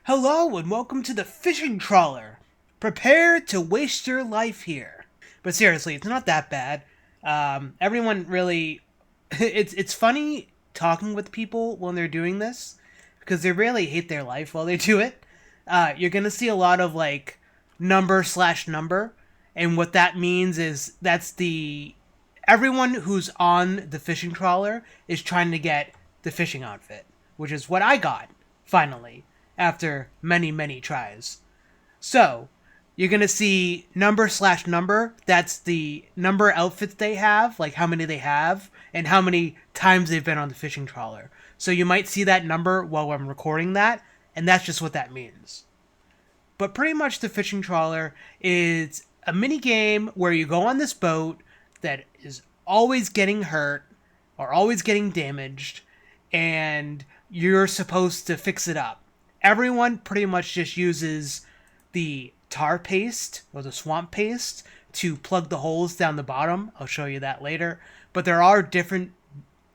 Hello and welcome to the fishing trawler. Prepare to waste your life here. But seriously, it's not that bad. Everyone really, it's funny talking with people when they're doing this because they really hate their life while they do it. You're gonna see a lot of like number/number, and what that means is that's the everyone who's on the fishing trawler is trying to get the fishing outfit, which is what I got finally after many, many tries. So, you're gonna see number/number. That's the number outfits they have, like how many they have, and how many times they've been on the fishing trawler. So you might see that number while I'm recording that, and that's just what that means. But pretty much the fishing trawler is a mini game where you go on this boat that is always getting hurt or always getting damaged, and you're supposed to fix it up. Everyone pretty much just uses the tar paste or the swamp paste to plug the holes down the bottom. I'll show you that later. But there are different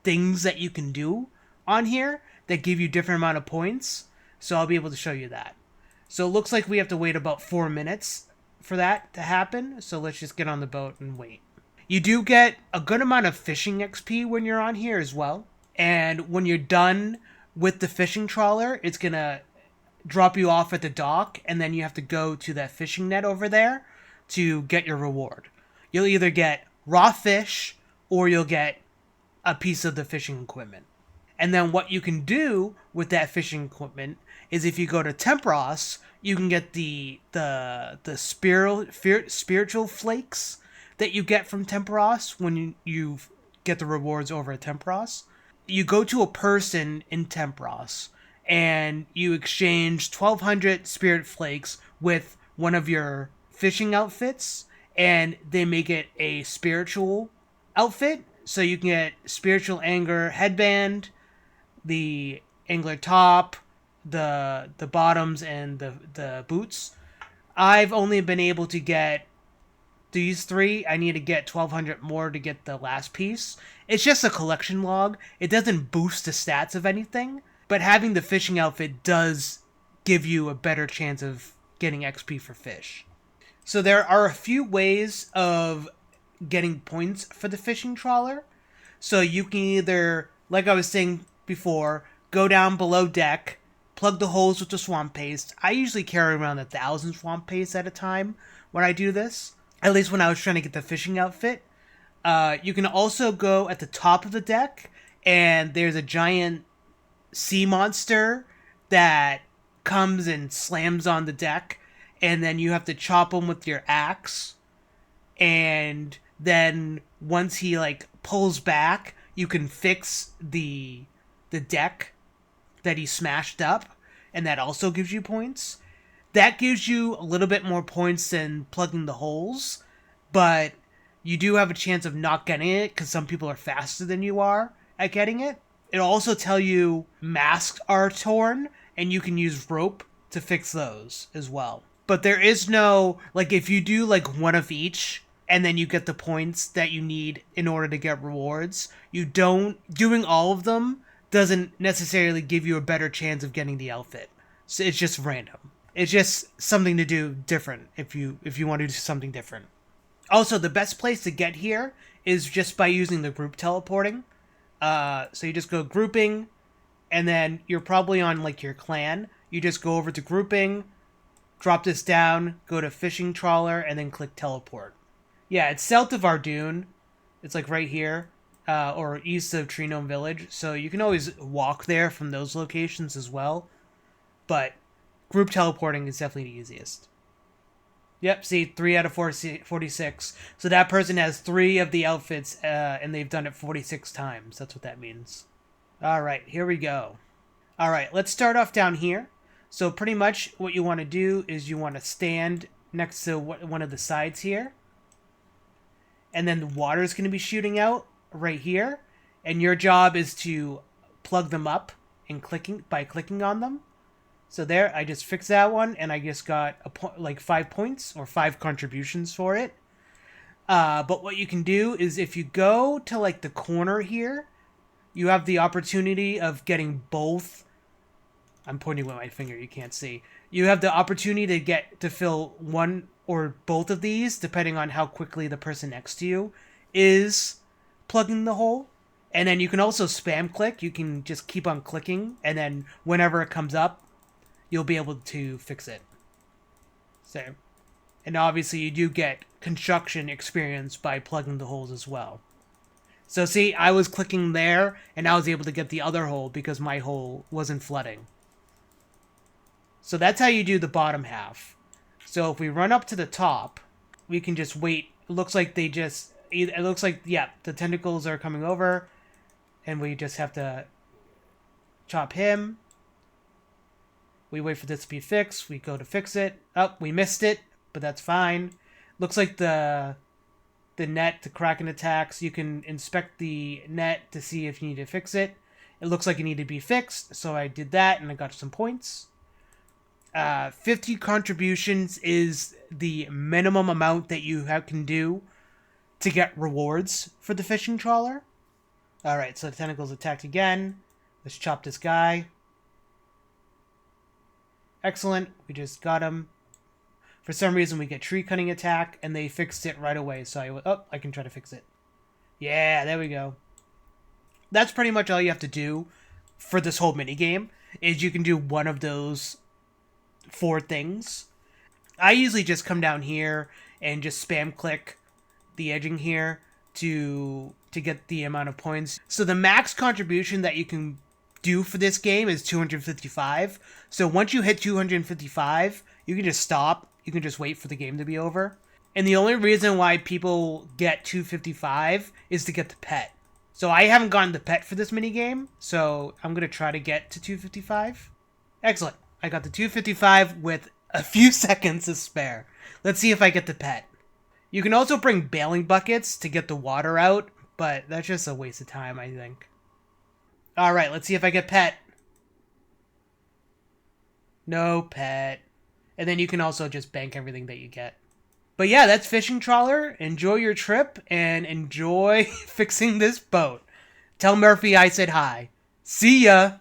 things that you can do on here that give you different amount of points. So I'll be able to show you that. So it looks like we have to wait about 4 minutes for that to happen. So let's just get on the boat and wait. You do get a good amount of fishing XP when you're on here as well. And when you're done with the fishing trawler, it's going to drop you off at the dock, and then you have to go to that fishing net over there to get your reward. You'll either get raw fish or you'll get a piece of the fishing equipment. And then what you can do with that fishing equipment is if you go to Tempros, you can get the spiritual flakes that you get from Tempros when you get the rewards over at Tempros. You go to a person in Tempros and you exchange 1,200 spirit flakes with one of your fishing outfits, and they make it a spiritual outfit. So you can get spiritual angler headband, the angler top, the bottoms, and the boots. I've only been able to get these three. I need to get 1,200 more to get the last piece. It's just a collection log. It doesn't boost the stats of anything. But having the fishing outfit does give you a better chance of getting XP for fish. So there are a few ways of getting points for the fishing trawler. So you can either, like I was saying before, go down below deck, plug the holes with the swamp paste. I usually carry around 1,000 swamp paste at a time when I do this. At least when I was trying to get the fishing outfit. You can also go at the top of the deck, and there's a giant sea monster that comes and slams on the deck, and then you have to chop him with your axe, and then once he like pulls back, you can fix the deck that he smashed up, and that also gives you points. That gives you a little bit more points than plugging the holes, but you do have a chance of not getting it because some people are faster than you are at getting it. It'll also tell you masks are torn, and you can use rope to fix those as well. But there is no, like, if you do, like, one of each, and then you get the points that you need in order to get rewards, doing all of them doesn't necessarily give you a better chance of getting the outfit. So it's just random. It's just something to do different if you want to do something different. Also, the best place to get here is just by using the group teleporting. So you just go grouping, and then you're probably on like your clan. You just go over to grouping, drop this down, go to fishing trawler, and then click teleport. Yeah, it's south of Ardoon. It's like right here, or east of Tree Gnome Village. So you can always walk there from those locations as well. But group teleporting is definitely the easiest. Yep, see, 3 out of 46. So that person has 3 of the outfits, and they've done it 46 times. That's what that means. Alright, here we go. Alright, let's start off down here. So pretty much what you want to do is you want to stand next to one of the sides here. And then the water is going to be shooting out right here. And your job is to plug them up and by clicking on them. So there, I just fixed that one, and I just got like 5 points or 5 contributions for it. But what you can do is if you go to like the corner here, you have the opportunity of getting both I'm pointing with my finger, you can't see. You have the opportunity to fill one or both of these, depending on how quickly the person next to you is plugging the hole. And then you can also spam click. You can just keep on clicking, and then whenever it comes up, you'll be able to fix it. So, and obviously you do get construction experience by plugging the holes as well. So see, I was clicking there, and I was able to get the other hole because my hole wasn't flooding. So that's how you do the bottom half. So if we run up to the top, we can just wait. It looks like yeah, the tentacles are coming over, and we just have to chop him. We wait for this to be fixed. We go to fix it. Oh, we missed it, but that's fine. Looks like the net, the Kraken attacks. You can inspect the net to see if you need to fix it. It looks like it needed to be fixed, so I did that, and I got some points. 50 contributions is the minimum amount that you can do to get rewards for the fishing trawler. Alright, so the tentacles attacked again. Let's chop this guy. Excellent. We just got him. For some reason, we get tree cutting attack, and they fixed it right away. So I can try to fix it. Yeah, there we go. That's pretty much all you have to do for this whole minigame, is you can do one of those 4 things. I usually just come down here and just spam click the edging here to get the amount of points. So the max contribution that you can do for this game is 255. So once you hit 255, you can just stop. You can just wait for the game to be over. And the only reason why people get 255 is to get the pet. So I haven't gotten the pet for this minigame, so I'm going to try to get to 255. Excellent. I got the 255 with a few seconds to spare. Let's see if I get the pet. You can also bring bailing buckets to get the water out, but that's just a waste of time, I think. Alright, let's see if I get pet. No pet. And then you can also just bank everything that you get. But yeah, that's Fishing Trawler. Enjoy your trip and enjoy fixing this boat. Tell Murphy I said hi. See ya!